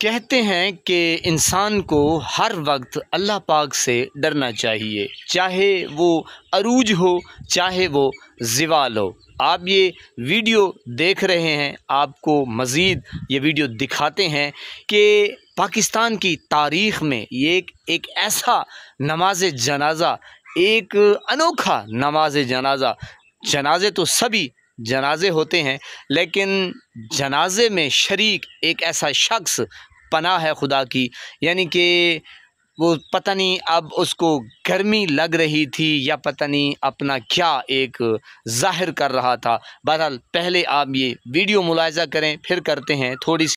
कहते हैं कि इंसान को हर वक्त अल्लाह पाक से डरना चाहिए, चाहे वो अरूज हो चाहे वो ज़िवाल हो। आप ये वीडियो देख रहे हैं, आपको मज़ीद ये वीडियो दिखाते हैं कि पाकिस्तान की तारीख़ में ये एक ऐसा नमाज जनाज़ा, एक अनोखा नमाज जनाज़ा। जनाज़े तो सभी जनाज़े होते हैं, लेकिन जनाज़े में शरीक एक ऐसा शख्स पनाह है खुदा की, यानी कि वो पता नहीं अब उसको गर्मी लग रही थी या पता नहीं अपना क्या एक ज़ाहिर कर रहा था। बहरहाल पहले आप ये वीडियो मुलाहिज़ा करें, फिर करते हैं थोड़ी सी।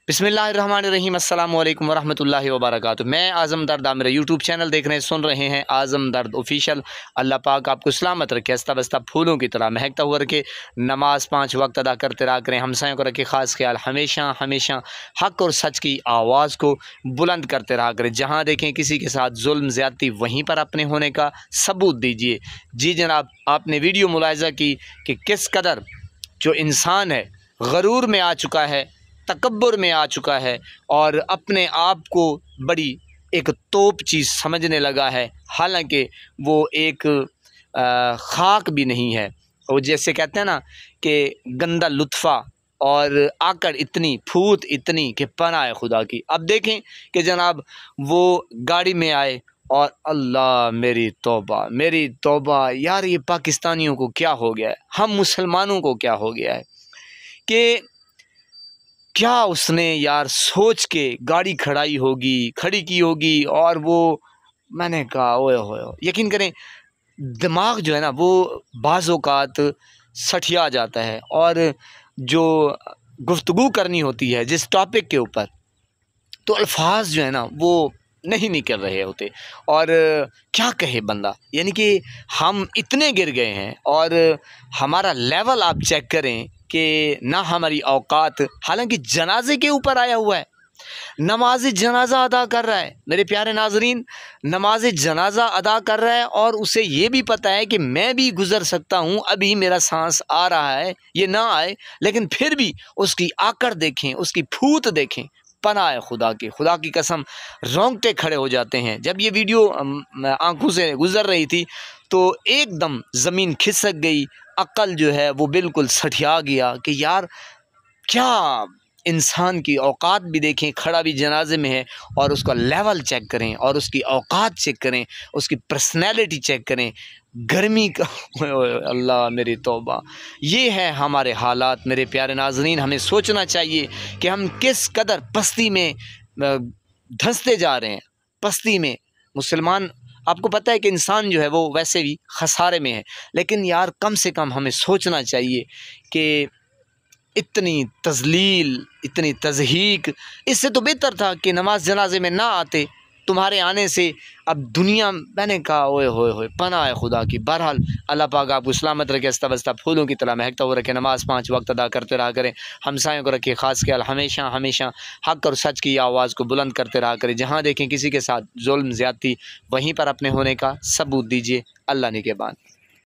बिस्मिल्लाहिर्रहमानिर्रहीम, अस्सलाम वालेकुम वरहमतुल्लाहि वबरकातुहू। मैं आज़म दर्द, आप मेरा यूट्यूब चैनल देख रहे हैं, सुन रहे हैं आज़म दर्द ऑफिशियल। अल्लाह पाक आपको सलामत रखे, हंसता बसता फूलों की तरह महकता हुआ रखे, नमाज 5 वक्त अदा करते रहा करें, हमसायों को रखे ख़ास ख्याल, हमेशा हमेशा हक़ और सच की आवाज़ को बुलंद करते रहा करें। जहाँ देखें किसी के साथ जुल्म ज़्यादती, वहीं पर अपने होने का सबूत दीजिए। जी जनाब, आपने वीडियो मुलाहिज़ा की कि किस कदर जो इंसान है गरूर में आ चुका है, तकब्बुर में आ चुका है और अपने आप को बड़ी एक तोप चीज़ समझने लगा है, हालांकि वो एक खाक भी नहीं है। वो जैसे कहते हैं ना कि गंदा लुत्फ़ा और आकड़ इतनी, फूट इतनी कि पनाह खुदा की। अब देखें कि जनाब वो गाड़ी में आए और अल्लाह मेरी तौबा यार, ये पाकिस्तानियों को क्या हो गया है, हम मुसलमानों को क्या हो गया है कि क्या उसने यार सोच के गाड़ी खड़ी की होगी। और वो मैंने कहा ओए होए, यकीन करें दिमाग जो है ना वो बाज़ औक़ात सठिया जाता है, और जो गुफ्तगू करनी होती है जिस टॉपिक के ऊपर, तो अल्फाज जो है ना वो नहीं निकल रहे होते। और क्या कहे बंदा, यानी कि हम इतने गिर गए हैं और हमारा लेवल आप चेक करें कि ना हमारी औकात, हालांकि जनाजे के ऊपर आया हुआ है, नमाज जनाजा अदा कर रहा है। मेरे प्यारे नाजरीन, नमाज जनाजा अदा कर रहा है और उसे ये भी पता है कि मैं भी गुज़र सकता हूँ, अभी मेरा सांस आ रहा है, ये ना आए, लेकिन फिर भी उसकी आकड़ देखें, उसकी फूट देखें, पनाह है खुदा की कसम रोंगटे खड़े हो जाते हैं। जब ये वीडियो आंखों से गुज़र रही थी तो एकदम ज़मीन खिसक गई, अक्ल जो है वो बिल्कुल सठिया गया कि यार क्या इंसान की औकात भी देखें, खड़ा भी जनाजे में है और उसका लेवल चेक करें और उसकी औकात चेक करें, उसकी पर्सनैलिटी चेक करें, गर्मी का अल्लाह मेरी तौबा। ये है हमारे हालात मेरे प्यारे नाज़रीन। हमें सोचना चाहिए कि हम किस कदर पस्ती में धंसते जा रहे हैं। पस्ती में मुसलमान, आपको पता है कि इंसान जो है वो वैसे भी खसारे में है, लेकिन यार कम से कम हमें सोचना चाहिए कि इतनी तज़लील, इतनी तज़हीक, इससे तो बेहतर था कि नमाज जनाजे में ना आते। तुम्हारे आने से अब दुनिया, मैंने कहा ओए होए होए, पनाह है खुदा की। बहरहाल अल्लाह पाक आपको सलामत रखे, हंसता बसता फूलों की तरह महकता हुआ रखे, नमाज 5 वक्त अदा करते रहा करें, हमसायों को रखे ख़ास ख्याल, हमेशा हमेशा हक़ और सच की आवाज़ को बुलंद करते रहा करें। जहाँ देखें किसी के साथ जुल्म ज़्यादती, वहीं पर अपने होने का सबूत दीजिए। अल्लाह निगहबान।